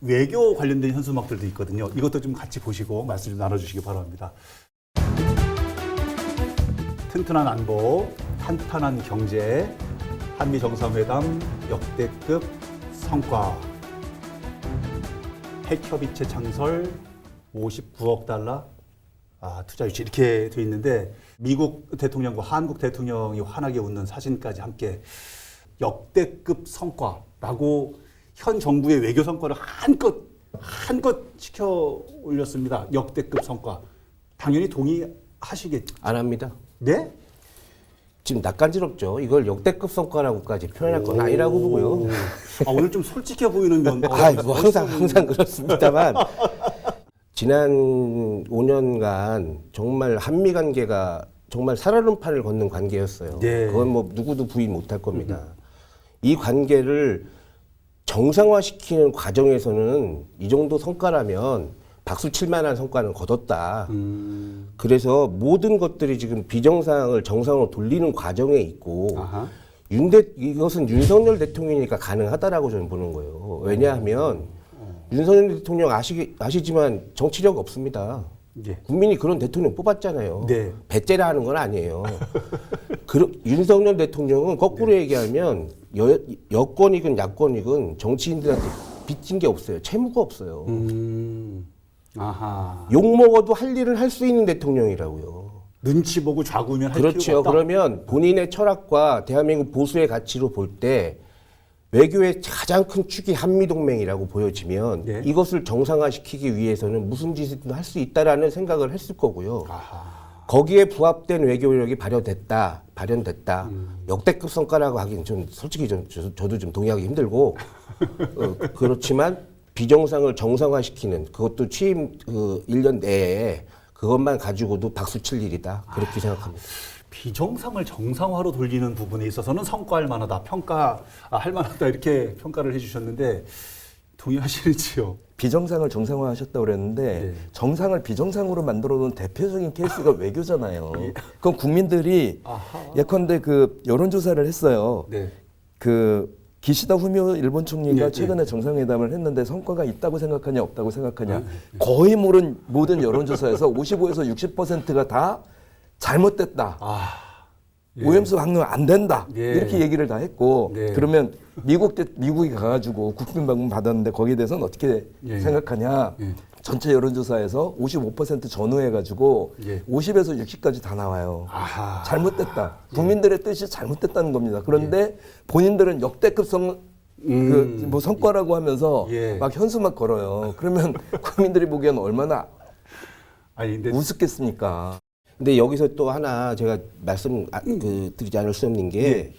외교 관련된 현수막들도 있거든요. 이것도 좀 같이 보시고 말씀 좀 나눠주시기 바랍니다. 튼튼한 안보, 탄탄한 경제, 한미 정상회담 역대급 성과, 핵협의체 창설 59억 달러 투자 유치 이렇게 돼 있는데 미국 대통령과 한국 대통령이 환하게 웃는 사진까지 함께 역대급 성과라고 현 정부의 외교 성과를 한껏 시켜 올렸습니다. 역대급 성과. 당연히 동의하시겠죠? 안 합니다. 네? 지금 낯간지럽죠. 이걸 역대급 성과라고까지 표현할 건 아니라고 보고요. 오늘 좀 솔직해 보이는 면. 뭐 항상 그렇습니다만 지난 5년간 정말 한미 관계가 정말 살얼음판을 걷는 관계였어요. 네. 그건 뭐 누구도 부인 못할 겁니다. 이 관계를 정상화시키는 과정에서는 이 정도 성과라면 박수 칠 만한 성과는 거뒀다. 그래서 모든 것들이 지금 비정상을 정상으로 돌리는 과정에 있고 이것은 윤석열 대통령이니까 가능하다라고 저는 보는 거예요. 왜냐하면 윤석열 대통령 아시지만 정치력 없습니다. 예. 국민이 그런 대통령 뽑았잖아요. 네. 배째라 하는 건 아니에요. 윤석열 대통령은 거꾸로 얘기하면 여권이건 야권이건 정치인들한테 빚진 게 없어요. 채무가 없어요. 욕먹어도 할 일을 할 수 있는 대통령이라고요. 눈치 보고 좌구면 할 그렇죠. 필요가 없다. 그러면 본인의 철학과 대한민국 보수의 가치로 볼 때 외교의 가장 큰 축이 한미동맹이라고 보여지면 네. 이것을 정상화시키기 위해서는 무슨 짓이든 할 수 있다라는 생각을 했을 거고요. 거기에 부합된 외교력이 발현됐다. 역대급 성과라고 하기는 좀 솔직히 저도 좀 동의하기 힘들고 그렇지만 비정상을 정상화시키는 그것도 취임 1년 내에 그것만 가지고도 박수 칠 일이다. 그렇게 생각합니다. 비정상을 정상화로 돌리는 부분에 있어서는 성과할 만하다, 평가할 만하다 이렇게 평가를 해주셨는데 동의하시는지요? 비정상을 정상화하셨다고 그랬는데 네. 정상을 비정상으로 만들어 놓은 대표적인 케이스가 외교잖아요. 그럼 국민들이 예컨대 그 여론조사를 했어요. 네. 그 기시다 후미오 일본 총리가 네, 최근에 정상회담을 했는데 성과가 있다고 생각하냐 없다고 생각하냐 거의 모든 여론조사에서 55에서 60%가 다 잘못됐다. 오염수 방류 안 된다. 예. 이렇게 얘기를 다 했고 네. 그러면 미국이 가가지고 국빈방문 받았는데 거기에 대해서는 어떻게 예. 생각하냐. 예. 전체 여론조사에서 55% 전후해가지고 예. 50에서 60까지 다 나와요. 아하. 잘못됐다. 국민들의 뜻이 잘못됐다는 겁니다. 그런데 본인들은 역대급 뭐 성과라고 하면서 예. 막 현수막 걸어요. 그러면 국민들이 보기에는 얼마나 근데 우습겠습니까? 근데 여기서 또 하나 제가 드리지 않을 수 없는 게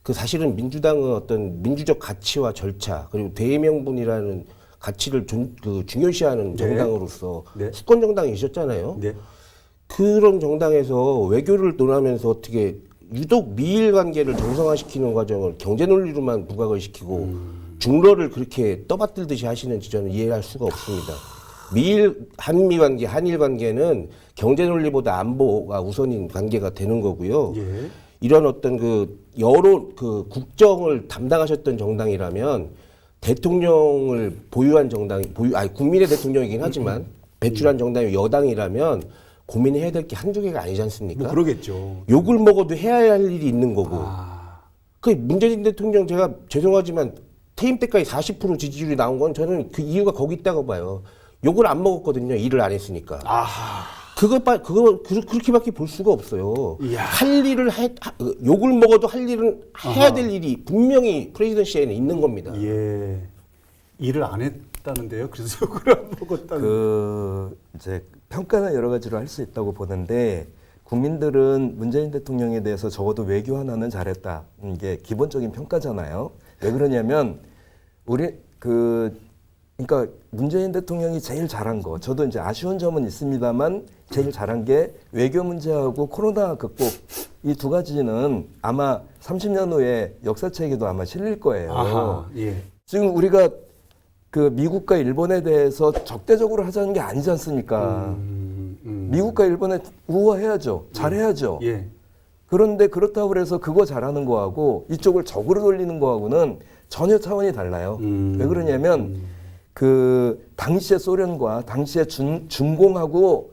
그 사실은 민주당은 어떤 민주적 가치와 절차 그리고 대의명분이라는 가치를 중요시하는 정당으로서 네. 수권 정당이셨잖아요. 네. 그런 정당에서 외교를 논하면서 어떻게 유독 미일 관계를 정상화시키는 과정을 경제 논리로만 부각을 시키고 중러를 그렇게 떠받들듯이 하시는지 저는 이해할 수가 없습니다. 한미 관계, 한일 관계는 경제 논리보다 안보가 우선인 관계가 되는 거고요. 예. 이런 어떤 여론, 국정을 담당하셨던 정당이라면 대통령을 보유한 국민의 대통령이긴 하지만 배출한 정당이 여당이라면 고민해야 될 게 한두 개가 아니지 않습니까? 뭐 그러겠죠. 욕을 먹어도 해야 할 일이 있는 거고. 그 문재인 대통령 제가 죄송하지만 퇴임 때까지 40% 지지율이 나온 건 저는 그 이유가 거기 있다고 봐요. 욕을 안 먹었거든요. 일을 안 했으니까. 그거 그렇게밖에 볼 수가 없어요. 이야. 할 일을 욕을 먹어도 할 일은 해야 될 일이 분명히 프레지던시에는 있는 겁니다. 예. 일을 안 했다는데요. 그래서 욕을 안 먹었다는. 이제 평가는 여러 가지로 할 수 있다고 보는데 국민들은 문재인 대통령에 대해서 적어도 외교 하나는 잘했다. 이게 기본적인 평가잖아요. 왜 그러냐면 그러니까 문재인 대통령이 제일 잘한 거, 저도 이제 아쉬운 점은 있습니다만 제일 잘한 게 외교 문제하고 코로나 극복 이 두 가지는 아마 30년 후에 역사책에도 아마 실릴 거예요. 예. 지금 우리가 그 미국과 일본에 대해서 적대적으로 하자는 게 아니지 않습니까? 미국과 일본에 우호해야죠. 잘해야죠. 예. 그런데 그렇다고 해서 그거 잘하는 거하고 이쪽을 적으로 돌리는 거하고는 전혀 차원이 달라요. 왜 그러냐면 그 당시의 소련과 당시의 중공하고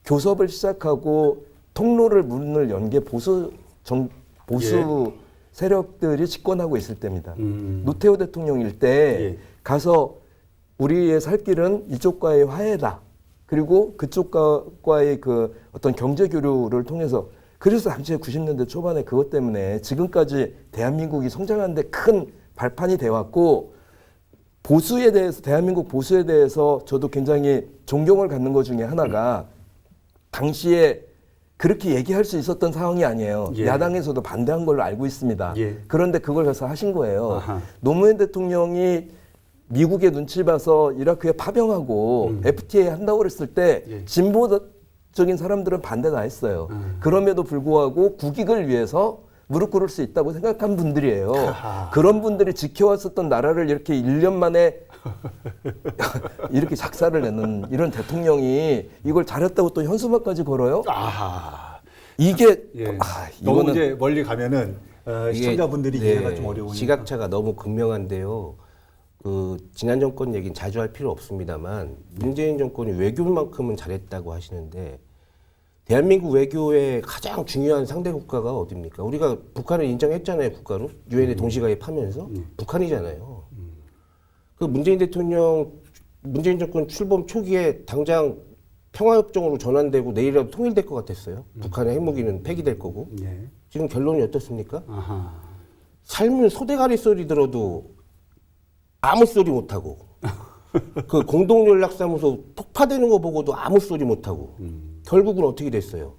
교섭을 시작하고 통로를 문을 연 게 보수 세력들이 집권하고 있을 때입니다. 노태우 대통령일 때 가서 우리의 살 길은 이쪽과의 화해다. 그리고 그쪽과의 그 어떤 경제 교류를 통해서 그래서 당시에 90년대 초반에 그것 때문에 지금까지 대한민국이 성장하는데 큰 발판이 돼 왔고 보수에 대해서 대한민국 보수에 대해서 저도 굉장히 존경을 갖는 것 중에 하나가 당시에 그렇게 얘기할 수 있었던 상황이 아니에요. 야당에서도 반대한 걸로 알고 있습니다. 그런데 그걸 가서 하신 거예요. 아하. 노무현 대통령이 미국의 눈치 봐서 이라크에 파병하고 FTA 한다고 그랬을 때 진보적인 사람들은 반대 다 했어요. 그럼에도 불구하고 국익을 위해서 무릎 꿇을 수 있다고 생각한 분들이에요. 그런 분들이 지켜왔었던 나라를 이렇게 1년 만에 이렇게 작사를 내는 이런 대통령이 이걸 잘했다고 또 현수막까지 걸어요? 아하. 이게 너무 이거는 이제 멀리 가면은 시청자분들이 이해가 좀 어려우니까. 시각차가 너무 극명한데요. 그 지난 정권 얘기는 자주 할 필요 없습니다만 문재인 정권이 외교만큼은 잘했다고 하시는데 대한민국 외교의 가장 중요한 상대 국가가 어디입니까? 우리가 북한을 인정했잖아요, 국가로. 유엔에 동시가입하면서 북한이잖아요. 그 문재인 정권 출범 초기에 당장 평화협정으로 전환되고 내일이라도 통일될 것 같았어요. 북한의 핵무기는 폐기될 거고. 지금 결론이 어떻습니까? 아하. 삶은 소대가리 소리 들어도 아무 소리 못하고 그 공동연락사무소 폭파되는 거 보고도 아무 소리 못하고 결국은 어떻게 됐어요?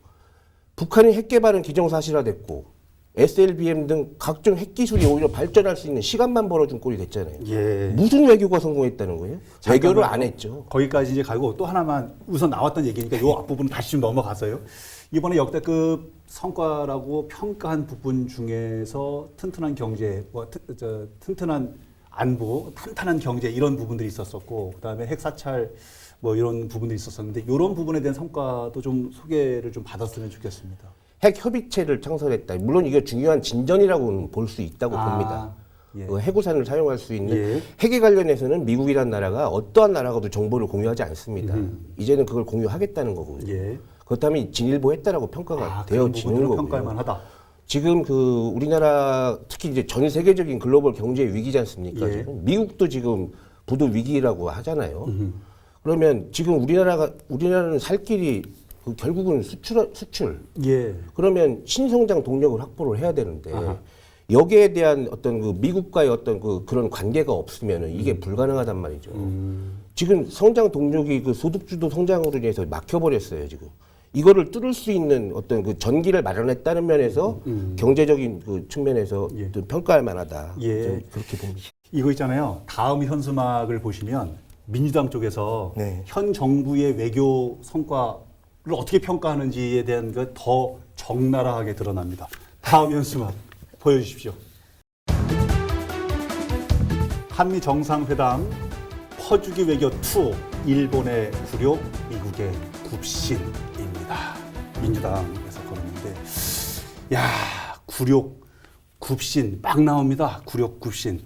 북한이 핵 개발은 기정사실화됐고 SLBM 등 각종 핵기술이 오히려 발전할 수 있는 시간만 벌어준 꼴이 됐잖아요. 무슨 외교가 성공했다는 거예요? 외교를 안 했죠. 거기까지 이제 가고 또 하나만 우선 나왔던 얘기니까 이 앞부분 다시 좀 넘어가서요. 이번에 역대급 성과라고 평가한 부분 중에서 튼튼한 경제, 튼튼한 안보, 탄탄한 경제 이런 부분들이 있었었고 그다음에 핵 사찰 뭐 이런 부분들이 있었었는데 이런 부분에 대한 성과도 좀 소개를 좀 받았으면 좋겠습니다. 핵 협의체를 창설했다. 물론 이게 중요한 진전이라고는 볼 수 있다고 봅니다. 그 해구산을 사용할 수 있는 핵에 관련해서는 미국이란 나라가 어떠한 나라가도 정보를 공유하지 않습니다. 이제는 그걸 공유하겠다는 거거든요. 그렇다면 진일보했다라고 평가가 되어지는 거고요. 평가할 만하다. 지금 그 우리나라 특히 이제 전 세계적인 글로벌 경제 위기지 않습니까? 지금 미국도 지금 부도 위기라고 하잖아요. 그러면 지금 우리나라는 살 길이 그 결국은 수출. 그러면 신성장 동력을 확보를 해야 되는데 여기에 대한 어떤 그 미국과의 어떤 그런 관계가 없으면은 이게 불가능하단 말이죠. 지금 성장 동력이 그 소득주도 성장으로 인해서 막혀버렸어요, 지금. 이거를 뚫을 수 있는 어떤 그 전기를 마련했다는 면에서 경제적인 그 측면에서 좀 평가할 만하다. 그렇게 봅니다. 이거 있잖아요. 다음 현수막을 보시면 민주당 쪽에서 현 정부의 외교 성과를 어떻게 평가하는지에 대한 게 더 적나라하게 드러납니다. 다음 현수막 보여주십시오. 한미 정상회담 퍼주기 외교 2 일본의 굴욕, 미국의 굽신입니다. 민주당에서 걸었는데, 야 굴욕, 굽신 막 나옵니다. 굴욕, 굽신.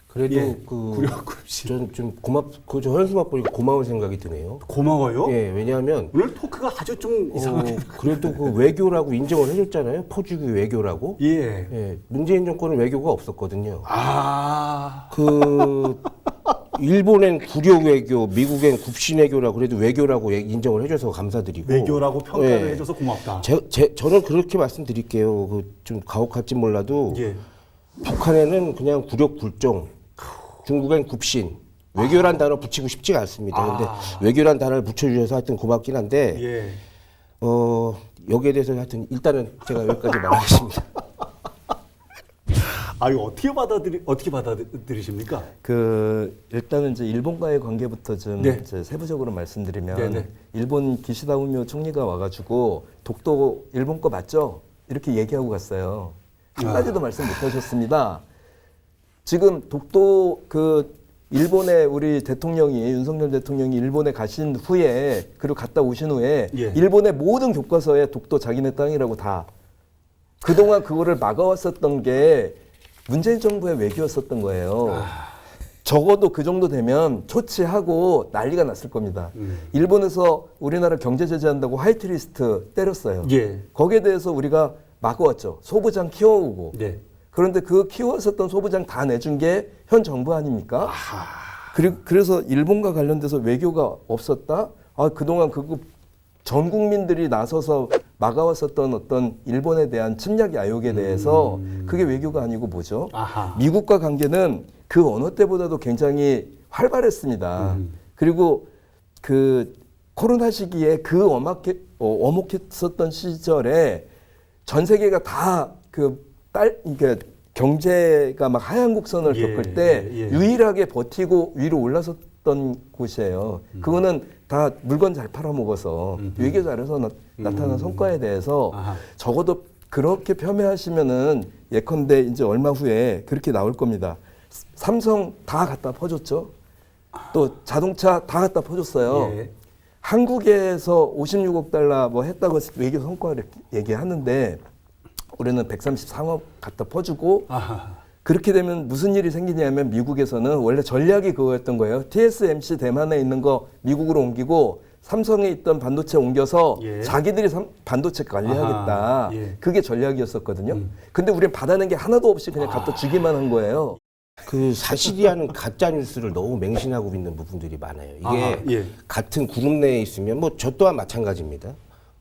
그래도 굴욕, 굽신. 저는 좀 저 현수막 보니까 고마운 생각이 드네요. 고마워요? 왜냐하면 오늘 토크가 아주 좀 이상하게. 그래도 그 외교라고 인정을 해줬잖아요. 퍼주기 외교라고. 문재인 정권은 외교가 없었거든요. 일본엔 굴욕 외교, 미국엔 굽신 외교라고 그래도 외교라고 인정을 해줘서 감사드리고. 외교라고 평가를 해줘서 고맙다. 저는 그렇게 말씀드릴게요. 좀 가혹할지 몰라도 북한에는 그냥 굴욕 굴종, 중국엔 굽신. 외교란 단어 붙이고 싶지가 않습니다. 근데 외교란 단어를 붙여주셔서 하여튼 고맙긴 한데 여기에 대해서 하여튼 일단은 제가 여기까지 말하겠습니다. 이거 어떻게 받아들이십니까? 일단은 이제 일본과의 관계부터 좀 이제 세부적으로 말씀드리면 일본 기시다 후미오 총리가 와가지고 독도 일본 거 맞죠? 이렇게 얘기하고 갔어요. 한 가지도 말씀 못 하셨습니다. 지금 독도 일본에 우리 대통령이 윤석열 대통령이 일본에 가신 후에 그리고 갔다 오신 후에 일본의 모든 교과서에 독도 자기네 땅이라고 다 그동안 그거를 막아왔었던 게 문재인 정부의 외교였었던 거예요. 적어도 그 정도 되면 조치하고 난리가 났을 겁니다. 일본에서 우리나라 경제 제재한다고 화이트리스트 때렸어요. 예. 거기에 대해서 우리가 막아왔죠. 소부장 키워오고. 네. 그런데 그 키워왔었던 소부장 다 내준 게 현 정부 아닙니까? 그래서 일본과 관련돼서 외교가 없었다? 그동안 전 국민들이 나서서 막아왔었던 어떤 일본에 대한 침략 야욕에 대해서 그게 외교가 아니고 뭐죠? 아하. 미국과 관계는 그 어느 때보다도 굉장히 활발했습니다. 그리고 그 코로나 시기에 그 엄혹했었던 시절에 전 세계가 다 이게 경제가 막 하향 곡선을 겪을 때 유일하게 버티고 위로 올라섰던 곳이에요. 그거는 다 물건 잘 팔아먹어서 외교 잘해서 나타난 성과에 대해서 적어도 그렇게 폄훼하시면은 예컨대 이제 얼마 후에 그렇게 나올 겁니다. 삼성 다 갖다 퍼줬죠. 또 자동차 다 갖다 퍼줬어요. 예. 한국에서 56억 달러 뭐 했다고 외교 성과를 얘기하는데 우리는 133억 갖다 퍼주고 그렇게 되면 무슨 일이 생기냐면 미국에서는 원래 전략이 그거였던 거예요. TSMC 대만에 있는 거 미국으로 옮기고 삼성에 있던 반도체 옮겨서 자기들이 반도체 관리하겠다. 그게 전략이었었거든요. 근데 우리는 받아낸 게 하나도 없이 그냥 갖다 주기만 한 거예요. 그 사실이라는 가짜 뉴스를 너무 맹신하고 있는 부분들이 많아요. 이게 같은 그룹 내에 있으면 뭐 저 또한 마찬가지입니다.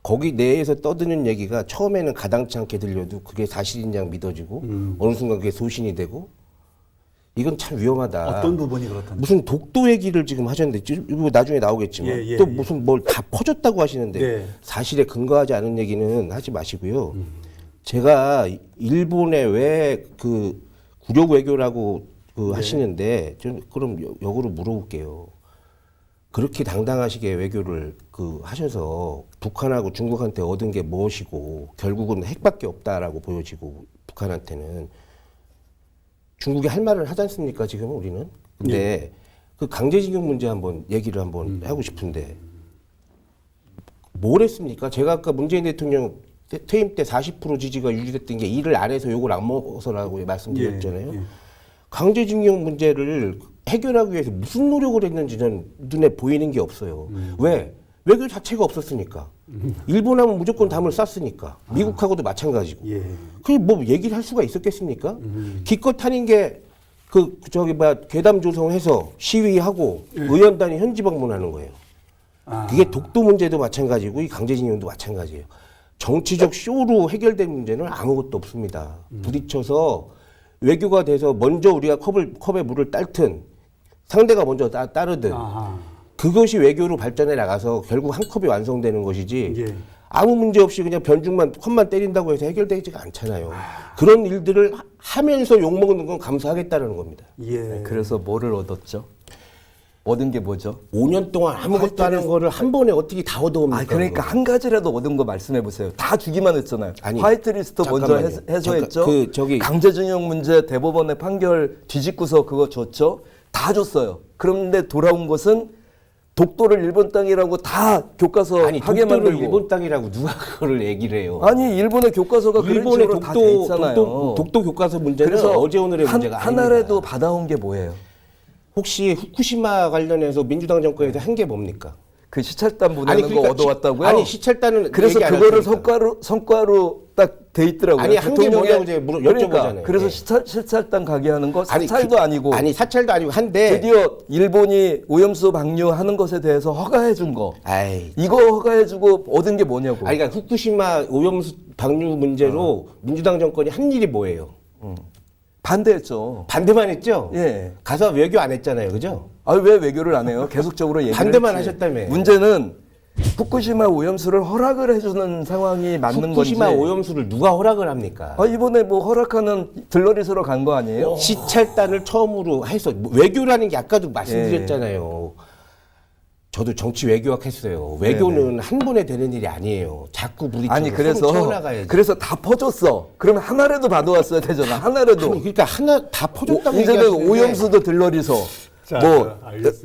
거기 내에서 떠드는 얘기가 처음에는 가당치 않게 들려도 그게 사실인 양 믿어지고 어느 순간 그게 소신이 되고 이건 참 위험하다. 어떤 부분이 그렇던데? 무슨 독도 얘기를 지금 하셨는데 이거 나중에 나오겠지만 또 무슨 뭘 다 퍼줬다고 하시는데 사실에 근거하지 않은 얘기는 하지 마시고요. 제가 일본에 왜 그 구력 외교라고 하시는데 좀 그럼 역으로 물어볼게요. 그렇게 당당하시게 외교를 하셔서 북한하고 중국한테 얻은 게 무엇이고 결국은 핵밖에 없다라고 보여지고 북한한테는 중국이 할 말을 하지 않습니까 지금 우리는? 근데 그 강제징용 문제 한번 얘기를 한번 하고 싶은데 뭘 했습니까? 제가 아까 문재인 대통령 퇴임 때 40% 지지가 유지됐던 게 일을 안 해서 욕을 안 먹어서라고 말씀드렸잖아요. 강제징용 문제를 해결하기 위해서 무슨 노력을 했는지 는 눈에 보이는 게 없어요. 왜? 외교 자체가 없었으니까. 일본하면 무조건 담을 쌌으니까. 미국하고도 마찬가지고. 그게 뭐 얘기를 할 수가 있었겠습니까? 기껏 하는 게 괴담 조성해서 시위하고 의원단이 현지 방문하는 거예요. 그게 독도 문제도 마찬가지고 이 강제징용도 마찬가지예요. 정치적 쇼로 해결된 문제는 아무것도 없습니다. 부딪혀서 외교가 돼서 먼저 우리가 컵에 물을 딸든 상대가 먼저 따르든 그것이 외교로 발전해 나가서 결국 한 컵이 완성되는 것이지 아무 문제 없이 그냥 컵만 때린다고 해서 해결되지가 않잖아요. 그런 일들을 하면서 욕먹는 건 감수하겠다는 겁니다. 그래서 뭐를 얻었죠? 얻은 게 뭐죠? 5년 동안 아무것도 하는 거를 한 번에 어떻게 다 얻어옵니까? 그러니까 한 가지라도 얻은 거 말씀해 보세요. 다 주기만 했잖아요. 화이트리스트 먼저 해소했죠. 강제징용 문제 대법원의 판결 뒤집고서 그거 줬죠. 다 줬어요. 그런데 돌아온 것은 독도를 일본 땅이라고 다 교과서 하게 만들고. 일본 땅이라고 누가 그걸 얘기를 해요? 아니 일본의 교과서가 그런 식으로 다 돼 있잖아요. 독도 교과서 문제는 어제 오늘의 문제가 아닙니다. 하나라도 받아온 게 뭐예요? 혹시 후쿠시마 관련해서 민주당 정권에서 한 게 뭡니까? 그 시찰단 보내는 거 얻어왔다고요? 시찰단은 그래서 그거를 성과로 딱 돼 있더라고요. 한 게 뭐냐고 이제 여쭤보잖아요. 그래서 시찰단 가게 하는 거 사찰도 아니고. 사찰도 아니고 한데 드디어 일본이 오염수 방류하는 것에 대해서 허가해 준 거. 이거 허가해 주고 얻은 게 뭐냐고. 그러니까 후쿠시마 오염수 방류 문제로 민주당 정권이 한 일이 뭐예요? 반대했죠. 반대만 했죠? 가서 외교 안 했잖아요. 그죠? 왜 외교를 안 해요? 계속적으로 얘기를 반대만 했지. 하셨다며. 문제는 후쿠시마 오염수를 허락을 해주는 상황이 맞는 건지. 후쿠시마 오염수를 누가 허락을 합니까? 이번에 뭐 허락하는 들러리서로 간 거 아니에요? 시찰단을 처음으로 해서 외교라는 게 아까도 말씀드렸잖아요. 저도 정치 외교학 했어요. 외교는 한 번에 되는 일이 아니에요. 자꾸 부딪히고 채워나가야지. 그래서 다 퍼줬어. 그러면 하나라도 받아왔어야 되잖아. 하나라도. 그러니까 하나 다 퍼줬다고 이제는 오염수도 들러리서.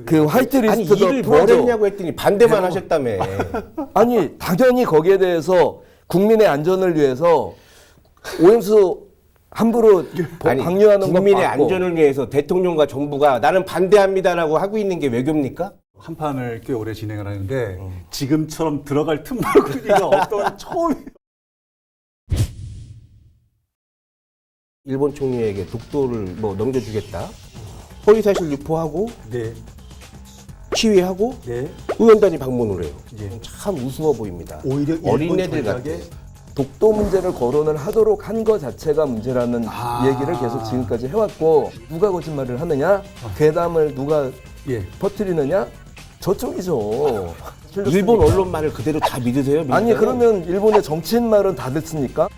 그 화이트리스트도 일을 뭘 했냐고 했더니 반대만 하셨다며. 당연히 거기에 대해서 국민의 안전을 위해서 오염수 함부로 아니, 방류하는 거 국민의 맞고. 안전을 위해서 대통령과 정부가 나는 반대합니다라고 하고 있는 게 외교입니까? 한 판을 꽤 오래 진행을 하는데 지금처럼 들어갈 틈바구니가 없던 처음이에요. 일본 총리에게 독도를 뭐 넘겨주겠다. 허위사실 유포하고 네, 시위하고 네. 의원단이 방문을 해요. 예. 참 우스워 보입니다. 오히려 일본 어린애들 같아. 전략에 독도 문제를 거론을 하도록 한 것 자체가 문제라는 얘기를 계속 지금까지 해왔고 누가 거짓말을 하느냐? 괴담을 누가 예. 퍼뜨리느냐? 저쪽이죠. 일본 언론 말을 그대로 다 믿으세요? 아니 민주당은? 그러면 일본의 정치인 말은 다 듣습니까?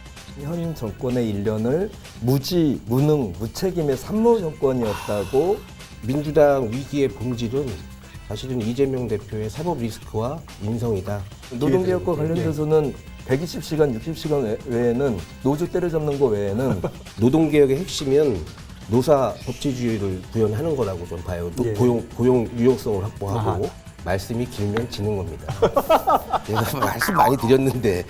현 정권의 일련을 무지, 무능, 무책임의 산모 정권이었다고. 민주당 위기의 본질은 사실은 이재명 대표의 사법 리스크와 인성이다. 노동개혁과 관련돼서는 120시간, 60시간 외에는 노조 때려잡는 거 외에는 노동개혁의 핵심은 노사 법치주의를 구현하는 거라고 좀 봐요. 예. 고용 유용성을 확보하고 아하. 말씀이 길면 지는 겁니다. 제가 말씀 많이 드렸는데